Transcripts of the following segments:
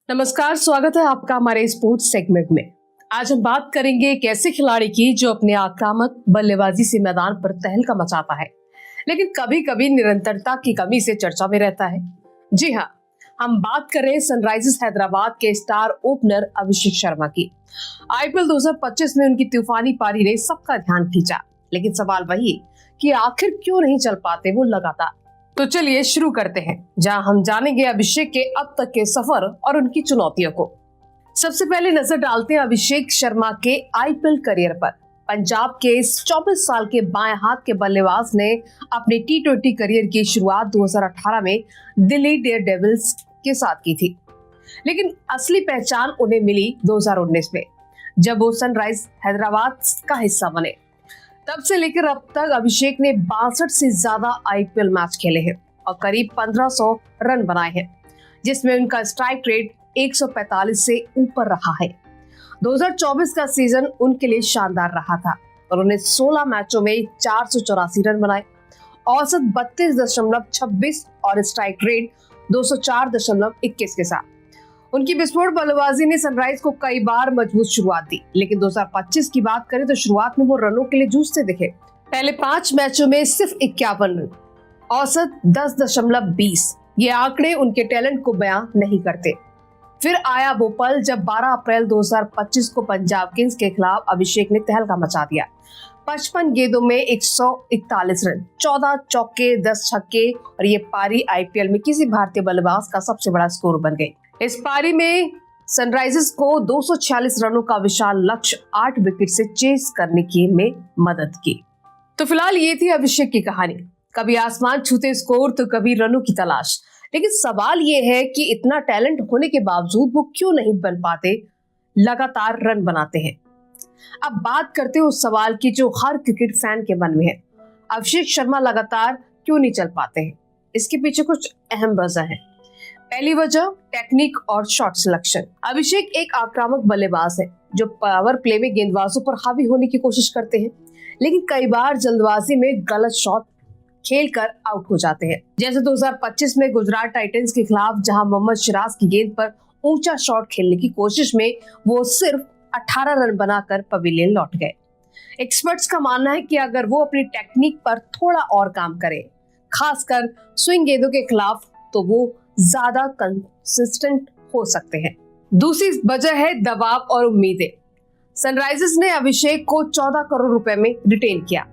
नमस्कार, स्वागत है आपका हमारे स्पोर्ट्स सेगमेंट में। आज हम बात करेंगे एक ऐसे खिलाड़ी की जो अपने आक्रामक बल्लेबाजी से मैदान पर तहलका मचाता है, लेकिन कभी कभी निरंतरता की कमी से चर्चा में रहता है। जी हाँ, हम बात कर रहे हैं सनराइजर्स हैदराबाद के स्टार ओपनर अभिषेक शर्मा की। आईपीएल 2025 में उनकी तूफानी पारी ने सबका ध्यान खींचा, लेकिन सवाल वही कि आखिर क्यों नहीं चल पाते वो लगातार। तो चलिए शुरू करते हैं, जहां हम जानेंगे अभिषेक के अब तक के सफर और उनकी चुनौतियों को। सबसे पहले नजर डालते हैं अभिषेक शर्मा के आईपीएल करियर पर। पंजाब के इस 24 साल के बाएं हाथ के बल्लेबाज ने अपने टी20 करियर की शुरुआत 2018 में दिल्ली डेयरडेविल्स के साथ की थी, लेकिन असली पहचान उन्हें मिली 2019 में, जब वो सनराइज हैदराबाद का हिस्सा बने। तब से लेकर अब तक अभिषेक ने 62 से ज्यादा आईपीएल मैच खेले हैं और करीब 1500 रन बनाए हैं, जिसमें उनका स्ट्राइक रेट 145 से ऊपर रहा है। 2024 का सीजन उनके लिए शानदार रहा था और उन्हें 16 मैचों में 484 रन बनाए, औसत 32.26 और स्ट्राइक रेट 204.21 के साथ। उनकी विस्फोट बल्लेबाजी ने सनराइज को कई बार मजबूत शुरुआत दी, लेकिन 2025 की बात करें तो शुरुआत में वो रनों के लिए जूझते दिखे। पहले 5 मैचों में सिर्फ 51 रन, औसत 10.20। ये आंकड़े उनके टैलेंट को बयां नहीं करते। फिर आया वो पल जब 12 अप्रैल 2025 को पंजाब किंग्स के खिलाफ अभिषेक ने तहलका मचा दिया। 55 गेंदों में 141 रन, 14 चौके, 10 छक्के और ये पारी आईपीएल में किसी भारतीय बल्लेबाज का सबसे बड़ा स्कोर बन गई। इस पारी में सनराइजर्स को 246 रनों का विशाल लक्ष्य 8 विकेट से चेस करने की में मदद की। तो फिलहाल ये थी अभिषेक की कहानी। कभी आसमान छूते स्कोर तो कभी रनों की तलाश। लेकिन सवाल ये है कि इतना टैलेंट होने के बावजूद वो क्यों नहीं बन पाते, लगातार रन बनाते हैं। अब बात करते हैं उस सवाल की जो हर क्रिकेट फैन के मन में है, अभिषेक शर्मा लगातार क्यों नहीं चल पाते हैं। इसके पीछे कुछ अहम वजह है। पहली वजह टेक्निक और शॉट सिलेक्शन। अभिषेक एक आक्रामक बल्लेबाज है जो पावर प्ले में गेंदबाजों पर हावी होने की कोशिश करते हैं, लेकिन कई बार जल्दबाजी में गलत शॉट खेलकर आउट हो जाते हैं। जैसे 2025 में गुजरात टाइटंस के खिलाफ, जहां मोहम्मद सिराज की गेंद पर ऊंचा शॉट खेलने की कोशिश में वो सिर्फ 18 रन बनाकर पवेलियन लौट गए। एक्सपर्ट्स का मानना है कि अगर वो अपनी टेक्निक पर थोड़ा और काम करें, खासकर स्विंग गेंदों के खिलाफ, तो वो ज्यादा कंसिस्टेंट हो सकते हैं। दूसरी वजह है दबाव और उम्मीदें। सनराइजर्स ने अभिषेक को 14 करोड़ रुपए में रिटेन किया।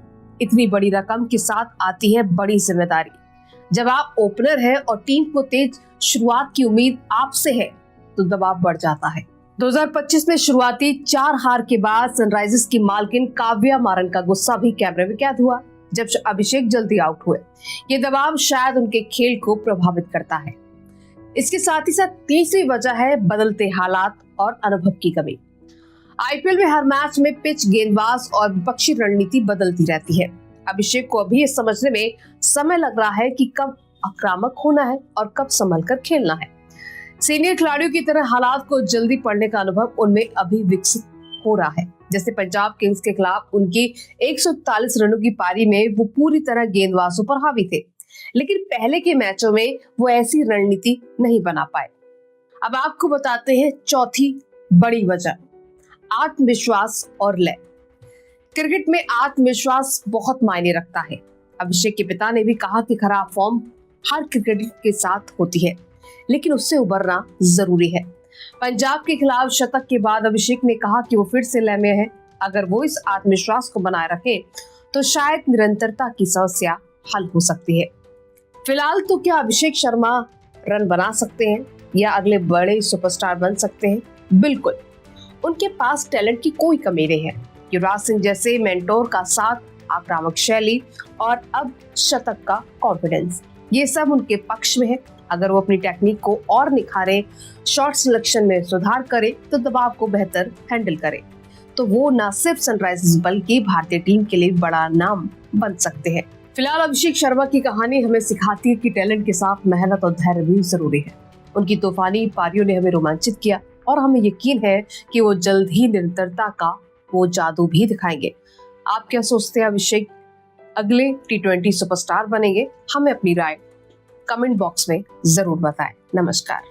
इतनी बड़ी रकम के साथ आती है बड़ी जिम्मेदारी। जब आप ओपनर हैं और टीम को तेज शुरुआत की उम्मीद आपसे है, तो दबाव बढ़ जाता है। 2025 में शुरुआती 4 हार के बाद सनराइजर्स की मालकिन काव्या मारन का गुस्सा भी कैमरे में कैद हुआ जब अभिषेक जल्दी आउट हुए। ये दबाव शायद उनके खेल को प्रभावित करता है। इसके साथ ही साथ तीसरी वजह है बदलते हालात और अनुभव की कमी। आईपीएल में हर मैच में पिच, गेंदबाज और विपक्षी रणनीति बदलती रहती है। अभिषेक को अभी ये समझने में समय लग रहा है कि कब आक्रामक होना है और कब संभल कर खेलना है। सीनियर खिलाड़ियों की तरह हालात को जल्दी पढ़ने का अनुभव उनमें अभी विकसित हो रहा है। जैसे पंजाब किंग्स के खिलाफ उनकी 141 रनों की पारी में वो पूरी तरह गेंदबाजों पर हावी थे, लेकिन पहले के मैचों में वो ऐसी रणनीति नहीं बना पाए। अब आपको बताते हैं चौथी बड़ी वजह, आत्मविश्वास और लय। क्रिकेट में आत्मविश्वास बहुत मायने रखता है। अभिषेक के पिता ने भी कहा कि खराब फॉर्म हर क्रिकेटर के साथ होती है, लेकिन उससे उबरना जरूरी है। पंजाब के खिलाफ शतक के बाद अभिषेक ने कहा कि वो फिर से लय में है। अगर वो इस आत्मविश्वास को बनाए रखे तो शायद निरंतरता की समस्या हल हो सकती है। फिलहाल तो क्या अभिषेक शर्मा रन बना सकते हैं या अगले बड़े सुपरस्टार बन सकते हैं? बिल्कुल, उनके पास टैलेंट की कोई कमी नहीं है। युवराज सिंह जैसे मेंटोर का साथ, आक्रामक शैली और अब शतक का कॉन्फिडेंस, ये सब उनके पक्ष में है। अगर वो अपनी टेक्निक को और निखारे, शॉट सिलेक्शन में सुधार करे, तो दबाव को बेहतर हैंडल करे, तो वो न सिर्फ सनराइजर्स बल्कि भारतीय टीम के लिए बड़ा नाम बन सकते हैं। फिलहाल अभिषेक शर्मा की कहानी हमें सिखाती है कि टैलेंट के साथ मेहनत और धैर्य भी जरूरी है। उनकी तूफानी पारियों ने हमें रोमांचित किया और हमें यकीन है कि वो जल्द ही निरंतरता का वो जादू भी दिखाएंगे। आप क्या सोचते हैं, अभिषेक अगले टी20 सुपरस्टार बनेंगे? हमें अपनी राय कमेंट बॉक्स में जरूर बताएं। नमस्कार।